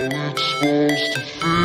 it's supposed to feel.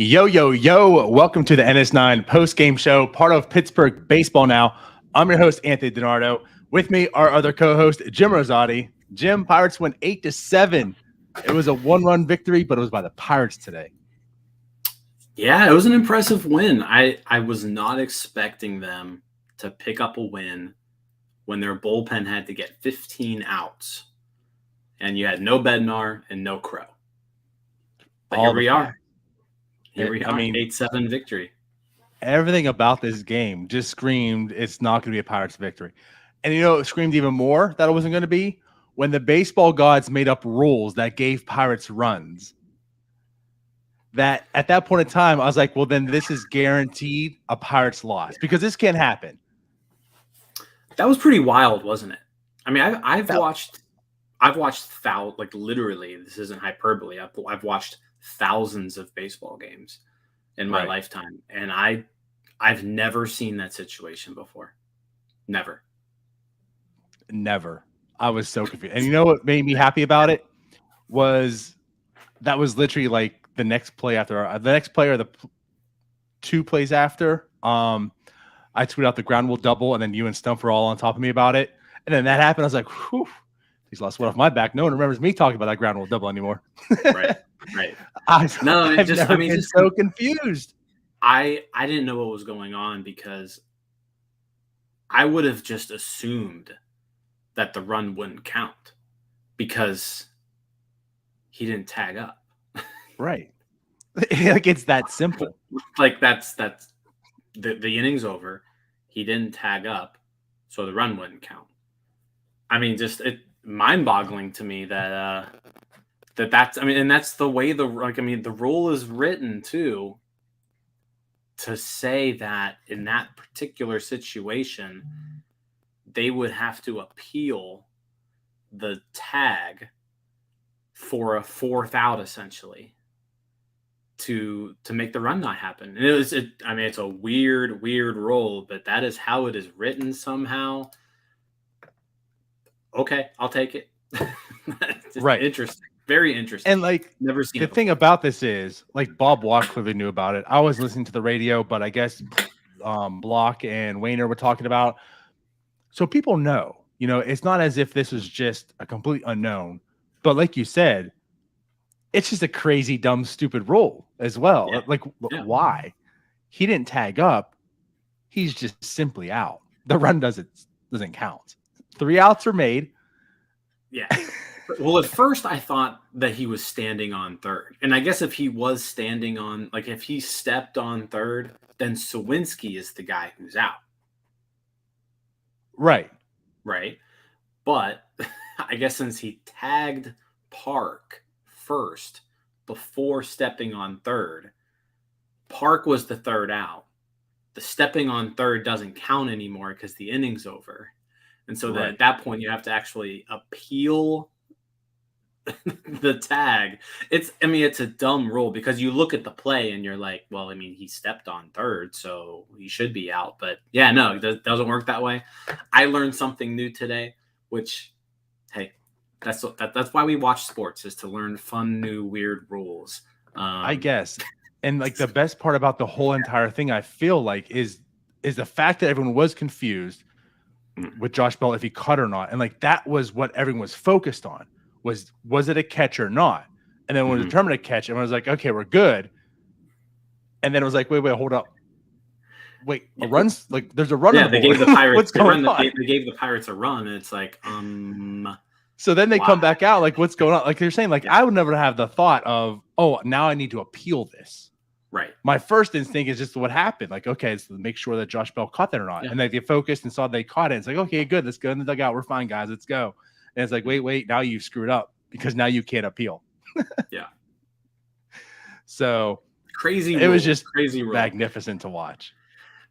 Yo, yo, yo. Welcome to the NS9 post-game show, part of Pittsburgh Baseball Now. I'm your host, Anthony DiNardo. With me, our other co-host, Jim Rosati. Jim, Pirates went 8-7. It was a one-run victory, but it was by the Pirates today. Yeah, it was an impressive win. I was not expecting them to pick up a win when their bullpen had to get 15 outs. And you had no Bednar and no Crow. But here we are. Here we are, 8-7 victory. Everything about this game just screamed it's not going to be a Pirates victory. And you know, it screamed even more that it wasn't going to be when the baseball gods made up rules that gave Pirates runs. That at that point in time, I was like, well, then this is guaranteed a Pirates loss because this can't happen. That was pretty wild, wasn't it? I mean, I've watched like literally, this isn't hyperbole. I've watched thousands of baseball games in my lifetime, and I've never seen that situation before. Never. I was so confused. And you know what made me happy about it was that was literally like the next play after the next play or the two plays after. I tweeted out the ground rule double, and then you and Stump were all on top of me about it. And then that happened. I was like, whew, he's lost weight off my back. No one remembers me talking about that ground rule double anymore. Right. I've never been so confused. I didn't know what was going on because I would have just assumed that the run wouldn't count because he didn't tag up. Right. Like it's that simple. Like that's the inning's over. He didn't tag up, so the run wouldn't count. I mean, just mind-boggling to me that that's and that's the way the rule is written too, to say that in that particular situation they would have to appeal the tag for a fourth out essentially to make the run not happen. And it's a weird rule, but that is how it is written somehow. Okay, I'll take it. Right. Interesting. Very interesting. And like never seen the thing about this is like Bob Block clearly knew about it. I was listening to the radio, but I guess Block and Wayner were talking about. So people know, you know, it's not as if this was just a complete unknown, but like you said, it's just a crazy, dumb, stupid rule as well. Yeah. Why? He didn't tag up. He's just simply out. The run doesn't count. 3 outs are made. Yeah. Well, at first I thought that he was standing on third. And I guess if he was standing on, like if he stepped on third, then Sawinski is the guy who's out. Right. But I guess since he tagged Park first before stepping on third, Park was the third out. The stepping on third doesn't count anymore because the inning's over. And so at that point, you have to actually appeal the tag. It's a dumb rule because you look at the play and you're like, well, I mean, he stepped on third, so he should be out. But yeah, no, it doesn't work that way. I learned something new today, which, hey, that's why we watch sports, is to learn fun, new, weird rules. I guess. And like the best part about the whole entire thing, I feel like, is the fact that everyone was confused with Josh Bell if he cut or not. And like that was what everyone was focused on. Was it a catch or not? And then when it determined a catch, everyone was like, okay, we're good. And then it was like, wait, hold up. Wait, a run's like there's a run. Yeah, on the they gave the Pirates what's going on? They gave the Pirates a run, and it's like, So then they come back out, like, what's going on? Like they're saying, like, I would never have the thought of, oh, now I need to appeal this. Right. My first instinct is just what happened. Like, okay, it's to make sure that Josh Bell caught that or not. Yeah. And they focused and saw they caught it. It's like, okay, good. Let's go in the dugout. We're fine, guys. Let's go. And it's like, wait, now you've screwed up because now you can't appeal. Yeah. So Crazy it was rule. just Crazy rule. magnificent to watch.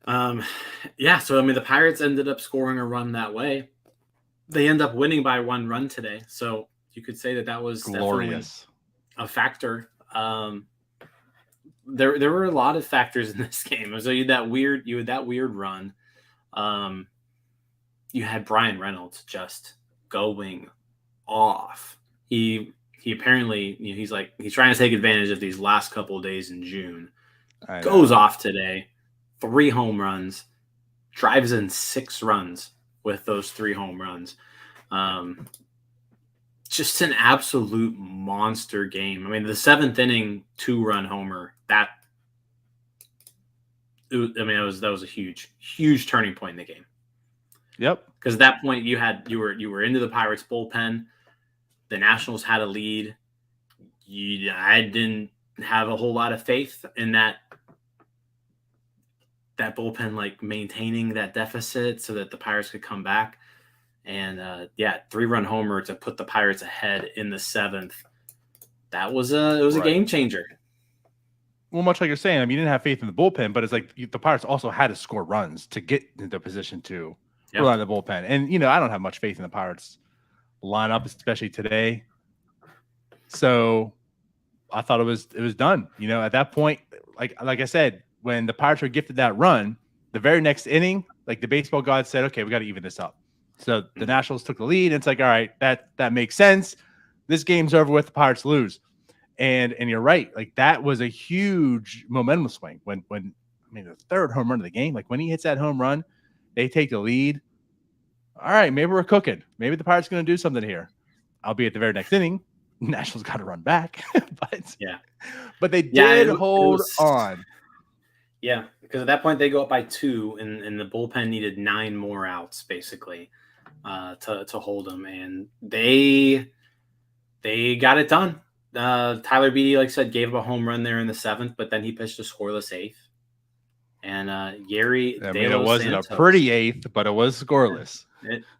Yeah, so I mean the Pirates ended up scoring a run that way. They end up winning by 1 run today. So you could say that was Glorious. definitely a factor. There were a lot of factors in this game. So you had that weird run. You had Bryan Reynolds just going off. He apparently, he's trying to take advantage of these last couple of days in June. Goes off today, 3 home runs, drives in 6 runs with those 3 home runs. Just an absolute monster game. I mean, the 7th inning 2-run homer, that was a huge turning point in the game. Yep. Because at that point you were into the Pirates bullpen. The Nationals had a lead. I didn't have a whole lot of faith in that bullpen, like maintaining that deficit so that the Pirates could come back. And 3-run homer to put the Pirates ahead in the 7th. That was a game changer. Well, much like you're saying, I mean, you didn't have faith in the bullpen, but it's like the Pirates also had to score runs to get into position to rely on the bullpen. And, I don't have much faith in the Pirates lineup, especially today. So I thought it was done. At that point, like I said, when the Pirates were gifted that run, the very next inning, like the baseball god said, okay, we got to even this up. So the Nationals took the lead. And it's like, all right, that makes sense. This game's over with. The Pirates lose. And you're right. Like that was a huge momentum swing when the 3rd home run of the game, like when he hits that home run, they take the lead. All right, maybe we're cooking. Maybe the Pirates going to do something here. I'll be at the very next inning. Nationals got to run back, but they did hold on. Yeah, because at that point they go up by 2, and the bullpen needed 9 more outs basically to hold them, and they got it done. Tyler Beede, like I said, gave up a home run there in the 7th, but then he pitched a scoreless 8th. And Yerry De Los Santos. It wasn't a pretty 8th, but it was scoreless.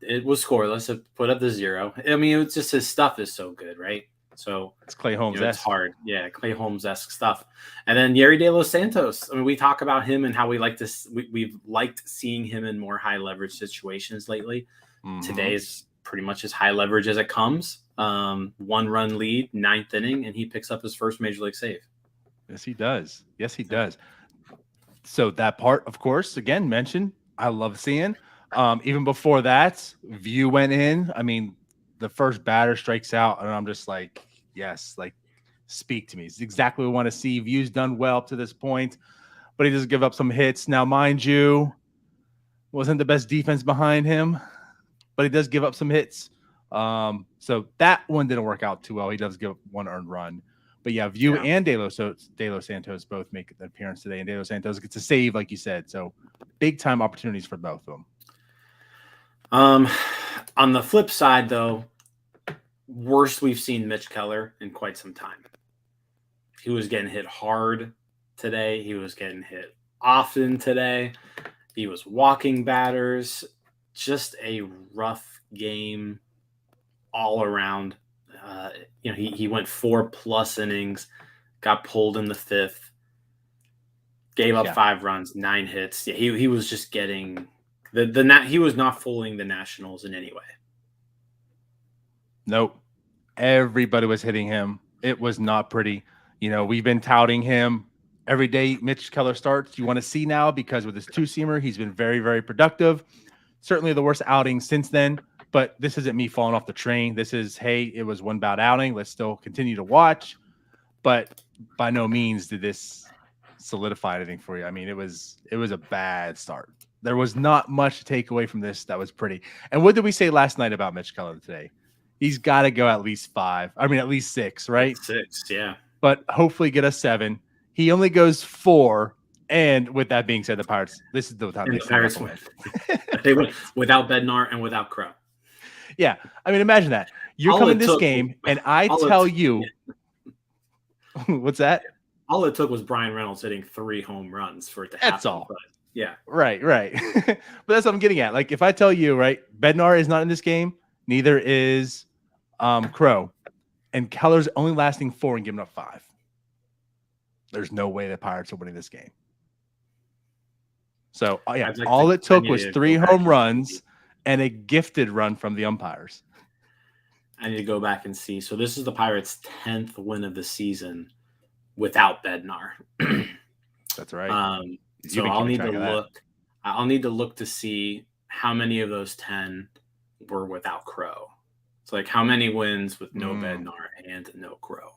It was scoreless. It put up the 0. I mean, it's just his stuff is so good, right? So it's Clay Holmes. It's hard. Yeah, Clay Holmes-esque stuff. And then Yerry De Los Santos. I mean, we talk about him and how we like this. We've liked seeing him in more high leverage situations lately. Mm-hmm. Today is pretty much as high leverage as it comes. 1-run lead, 9th inning, and he picks up his first major league save. Yes, he does. So that part, of course, again, mentioned, I love seeing. Even before that, View went in. I mean, the first batter strikes out, and I'm just like, yes, like, speak to me. It's exactly what we want to see. View's done well up to this point, but he does give up some hits. Now, mind you, wasn't the best defense behind him, but he does give up some hits. So that one didn't work out too well. He does give up 1 earned run. But yeah, View and De Los Santos both make an appearance today, and De Los Santos gets a save, like you said. So big time opportunities for both of them. On the flip side, though, worst we've seen Mitch Keller in quite some time. He was getting hit hard today. He was getting hit often today. He was walking batters. Just a rough game all around. He went 4+ innings, got pulled in the 5th, gave up 5 runs, 9 hits. Yeah, he was just getting he was not fooling the Nationals in any way. Nope. Everybody was hitting him. It was not pretty. We've been touting him every day. Mitch Keller starts. You want to see now because with his 2-seamer, he's been very, very productive. Certainly the worst outing since then. But this isn't me falling off the train. This is, hey, it was 1-bout outing. Let's still continue to watch. But by no means did this solidify anything for you. I mean, it was a bad start. There was not much to take away from this that was pretty. And what did we say last night about Mitch Keller today? He's got to go at least 5. I mean, at least 6, right? 6, yeah. But hopefully get a 7. He only goes 4. And with that being said, the Pirates, this is the time the Pirates win. They win without Bednar and without Crow. Yeah. I mean, imagine that. You're coming this game, and I tell you. What's that? All it took was Bryan Reynolds hitting 3 home runs for it to happen. That's all. But yeah. Right. But that's what I'm getting at. Like, if I tell you, right, Bednar is not in this game, Neither is Crow. And Keller's only lasting 4 and giving up 5. There's no way the Pirates are winning this game. So, yeah, all it took was 3 home runs and a gifted run from the umpires. I need to go back and see. So this is the Pirates' 10th win of the season without Bednar. That's right. So I'll need to look. I'll need to look to see how many of those 10 were without Crow. So like how many wins with no Bednar and no Crow.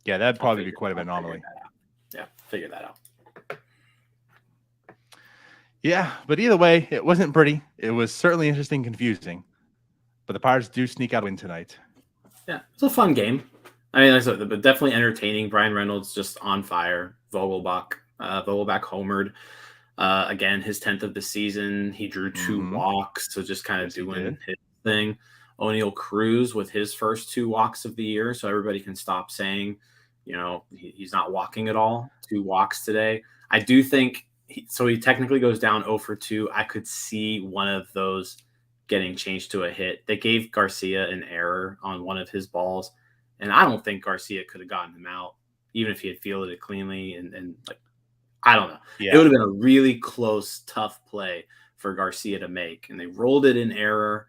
Yeah, that'd probably be quite an anomaly. Figure that out. Yeah, but either way, it wasn't pretty. It was certainly interesting, confusing. But the Pirates do sneak out a win tonight. Yeah, it's a fun game. I mean, like I said, but definitely entertaining. Bryan Reynolds just on fire. Vogelbach homered. Again, his 10th of the season. He drew 2 walks, so just kind of doing his thing. O'Neal Cruz with his first 2 walks of the year, so everybody can stop saying, he's not walking at all. 2 walks today. I do think he technically goes down 0 for 2. I could see one of those getting changed to a hit. They gave Garcia an error on one of his balls, and I don't think Garcia could have gotten him out, even if he had fielded it cleanly. And like, I don't know. Yeah. It would have been a really close, tough play for Garcia to make, and they rolled it in error.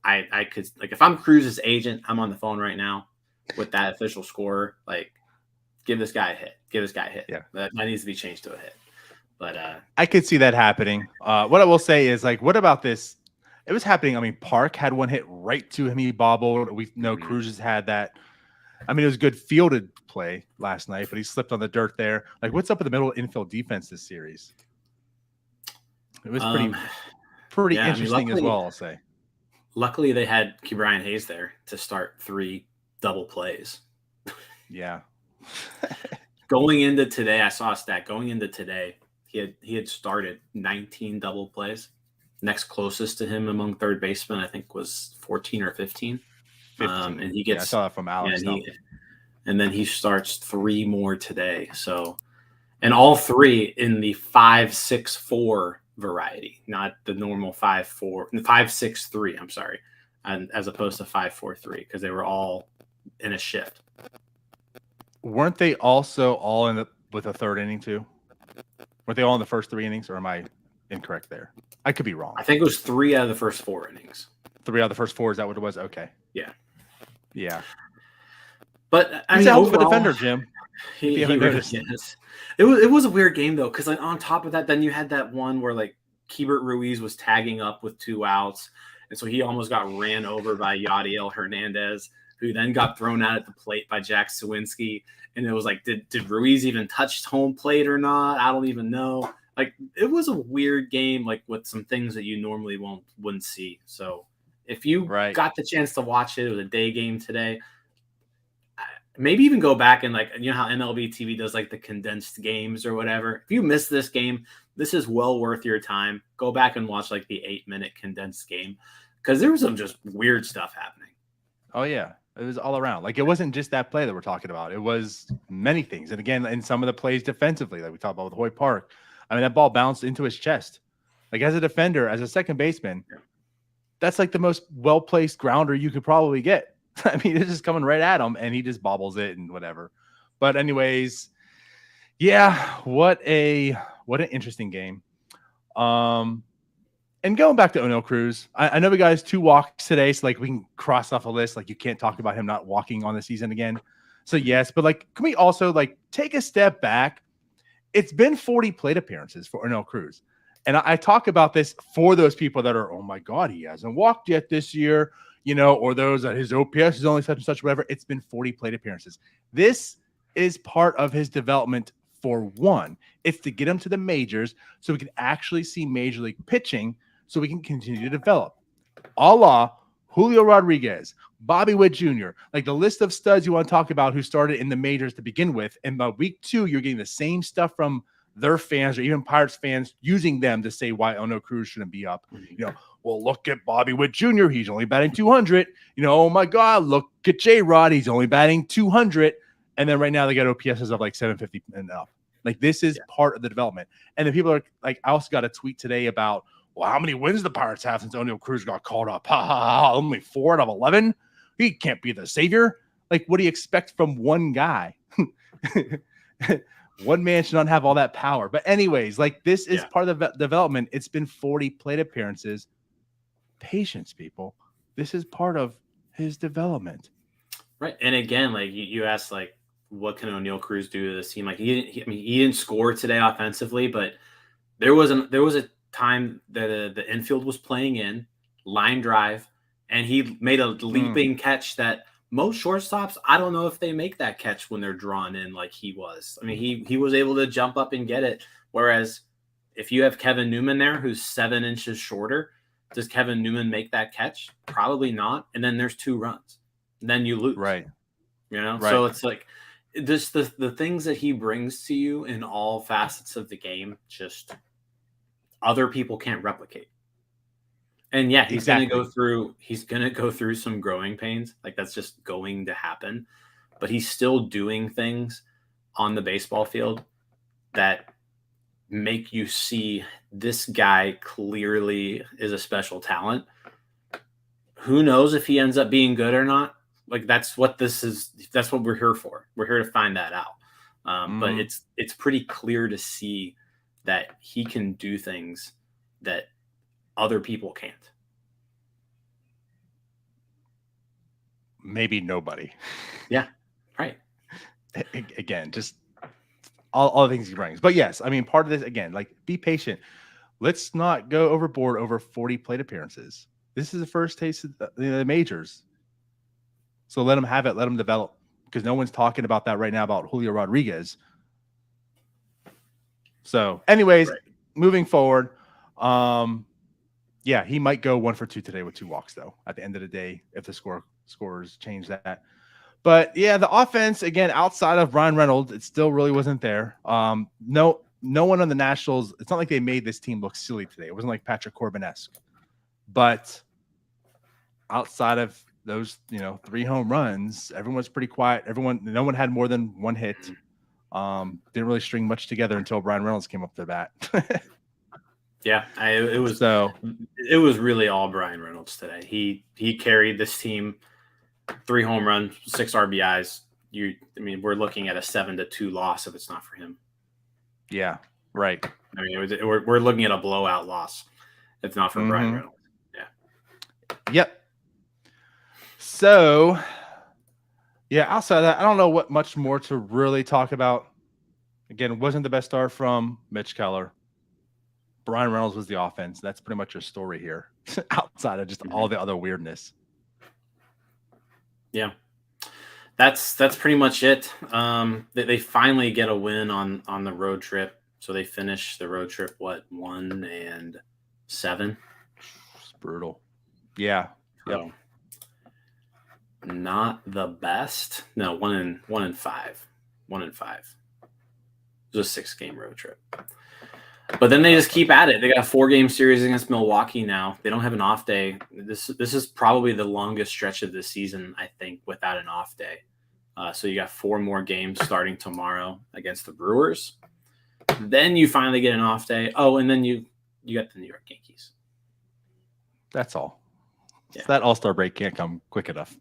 I could, like, if I'm Cruz's agent, I'm on the phone right now with that official scorer. Like, give this guy a hit. Give this guy a hit. Yeah, that needs to be changed to a hit. But I could see that happening. What I will say is, like, what about this? It was happening. I mean, Park had one hit right to him. He bobbled. We know Cruz has had that. I mean, it was good fielded play last night, but he slipped on the dirt there. Like, what's up with the middle infield defense this series? It was pretty interesting as well, I'll say. Luckily, they had Brian Hayes there to start 3 double plays. Yeah. Going into today, I saw a stat. Going into today, he had started 19 double plays. Next closest to him among third basemen, I think, was 14 or 15. And he gets. I saw that from Alex. And then he starts 3 more today. So, and all 3 in the 5-6-4 variety, not the normal 5-4, 5-6-3. I'm sorry, and as opposed to 5-4-3, because they were all in a shift. Weren't they also all with a third inning too? Weren't they all in the first 3 innings, or am I incorrect there? I could be wrong. I think it was 3 out of the first 4 innings. 3 out of the first 4. Is that what it was? Okay. Yeah. Yeah. But I mean, overall, a defender, Jim. He really is. It was a weird game though, because like on top of that, then you had that one where like Keibert Ruiz was tagging up with 2 outs, and so he almost got ran over by Yadiel Hernandez, who then got thrown out at the plate by Jack Sawinski. And it was like, did Ruiz even touch home plate or not? I don't even know. Like, it was a weird game, like with some things that you normally wouldn't see. So if you got the chance to watch it, it was a day game today. Maybe even go back and, like, you know how MLB TV does like the condensed games or whatever. If you missed this game, this is well worth your time. Go back and watch like the 8-minute condensed game, because there was some just weird stuff happening. Oh yeah. It was all around. Like, it wasn't just that play that we're talking about. It was many things. And again, in some of the plays defensively, like we talked about with Hoyt Park, I mean, that ball bounced into his chest. Like, as a defender, as a second baseman, that's like the most well-placed grounder you could probably get. I mean, it's just coming right at him, and he just bobbles it and whatever. But anyways, yeah, what an interesting game. And going back to O'Neal Cruz, I know we got his 2 walks today, so like we can cross off a list. Like, you can't talk about him not walking on the season again. So yes, but like, can we also like take a step back? It's been 40 plate appearances for O'Neal Cruz, and I talk about this for those people that are, oh my God, he hasn't walked yet this year, or those that his OPS is only such and such, whatever. It's been 40 plate appearances. This is part of his development. For one, it's to get him to the majors so we can actually see major league pitching, so we can continue to develop. A la Julio Rodriguez, Bobby Witt Jr., like the list of studs you want to talk about who started in the majors to begin with. And by week 2, you're getting the same stuff from their fans or even Pirates fans using them to say why O'Neal Cruz shouldn't be up. Well, look at Bobby Witt Jr. He's only batting 200. Oh my God, look at J-Rod. He's only batting 200. And then right now they got OPSs of like 750 and up. Like, this is part of the development. And then people are like, I also got a tweet today about, well, how many wins the Pirates have since O'Neill Cruz got called up? Ha ha ha! Only 4 out of 11. He can't be the savior. Like, what do you expect from one guy? One man should not have all that power. But anyways, like, this is part of the development. It's been 40 plate appearances. Patience, people. This is part of his development. Right. And again, like you asked, like, what can O'Neill Cruz do to this team? Like, he didn't score today offensively, but there was a time that the infield was playing in line drive, and he made a leaping catch that most shortstops, I don't know if they make that catch when they're drawn in like he was. I mean, he was able to jump up and get it. Whereas if you have Kevin Newman there, who's 7 inches shorter, does Kevin Newman make that catch? Probably not. And then there's 2 runs. And then you lose. Right. You know? Right. So it's like this the things that he brings to you in all facets of the game, just other people can't replicate. And yeah, he's going to go through some growing pains. Like, that's just going to happen. But he's still doing things on the baseball field that make you see this guy clearly is a special talent. Who knows if he ends up being good or not? Like, that's what this is. That's what we're here for. We're here to find that out. But it's pretty clear to see that he can do things that other people can't. Maybe nobody. Yeah, right. Again, just all the things he brings. But yes, I mean, part of this, again, like, be patient. Let's not go overboard over 40 plate appearances. This is the first taste of the majors. So let him have it. Let him develop, because no one's talking about that right now about Julio Rodriguez. So anyways, moving forward, yeah, he might go 1 for 2 today with 2 walks, though, at the end of the day, if the scores change that. But yeah, the offense, again, outside of Bryan Reynolds, it still really wasn't there. No one on the Nationals. It's not like they made this team look silly today. It wasn't like Patrick Corbin-esque. But outside of those, 3 home runs, everyone was pretty quiet. No one had more than 1 hit. Didn't really string much together until Bryan Reynolds came up to the bat. Yeah, it was really all Bryan Reynolds today. He carried this team. 3 home runs, 6 RBIs. We're looking at a 7-2 loss if it's not for him. Yeah, right. I mean, we're looking at a blowout loss if not for Bryan Reynolds. Yeah. Yep. So, yeah, outside of that, I don't know what much more to really talk about. Again, it wasn't the best start from Mitch Keller. Bryan Reynolds was the offense. That's pretty much your story here, outside of just all the other weirdness. Yeah, that's pretty much it. They finally get a win on the road trip. So they finish the road trip, 1-7? It's brutal. Yeah. So, not the best. No, 1-5. 1-5. It was a 6-game road trip. But then they just keep at it. They got a 4-game series against Milwaukee now. They don't have an off day. This is probably the longest stretch of the season, I think, without an off day. So you got 4 more games starting tomorrow against the Brewers. Then you finally get an off day. Oh, and then you got the New York Yankees. That's all. Yeah. So that All-Star break can't come quick enough.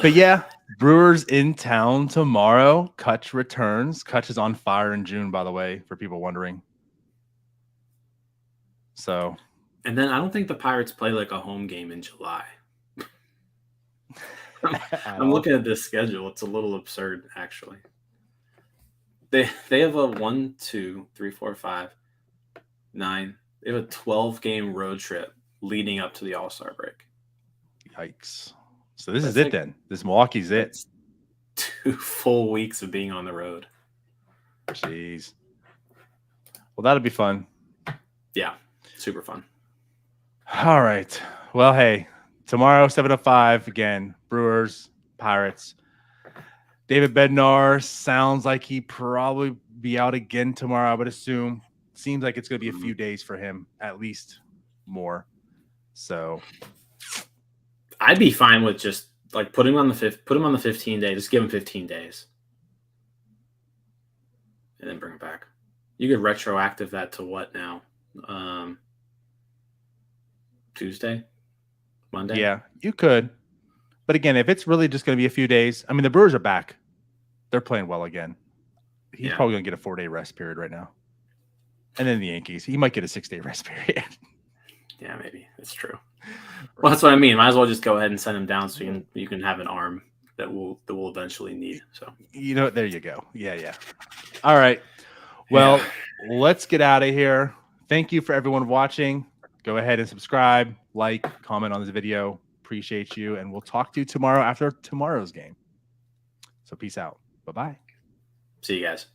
But yeah, Brewers in town tomorrow. Kutch returns. Kutch is on fire in June, by the way, for people wondering. So, and then I don't think the Pirates play like a home game in July. I'm looking at this schedule. It's a little absurd, actually. They have a 1, 2, 3, 4, 5, 9. They have a 12-game road trip leading up to the All-Star break. Yikes. So this is it then. This Milwaukee's it. 2 full weeks of being on the road. Jeez. Well, that'll be fun. Yeah, super fun. All right. Well, hey, tomorrow, 7:05, again, Brewers, Pirates. David Bednar sounds like he probably be out again tomorrow, I would assume. Seems like it's going to be a few days for him, at least more. So I'd be fine with just like put him on the 15 day. Just give him 15 days, and then bring him back. You could retroactive that to what now? Tuesday? Monday? Yeah, you could. But again, if it's really just going to be a few days, I mean, the Brewers are back. They're playing well again. He's probably going to get a 4-day rest period right now. And then the Yankees, he might get a 6-day rest period. Yeah, maybe. That's true. Well, that's what I mean. Might as well just go ahead and send him down so you can have an arm that we'll eventually need. So there you go. Yeah. All right. Well, let's get out of here. Thank you for everyone watching. Go ahead and subscribe, like, comment on this video. Appreciate you. And we'll talk to you tomorrow after tomorrow's game. So peace out. Bye-bye. See you guys.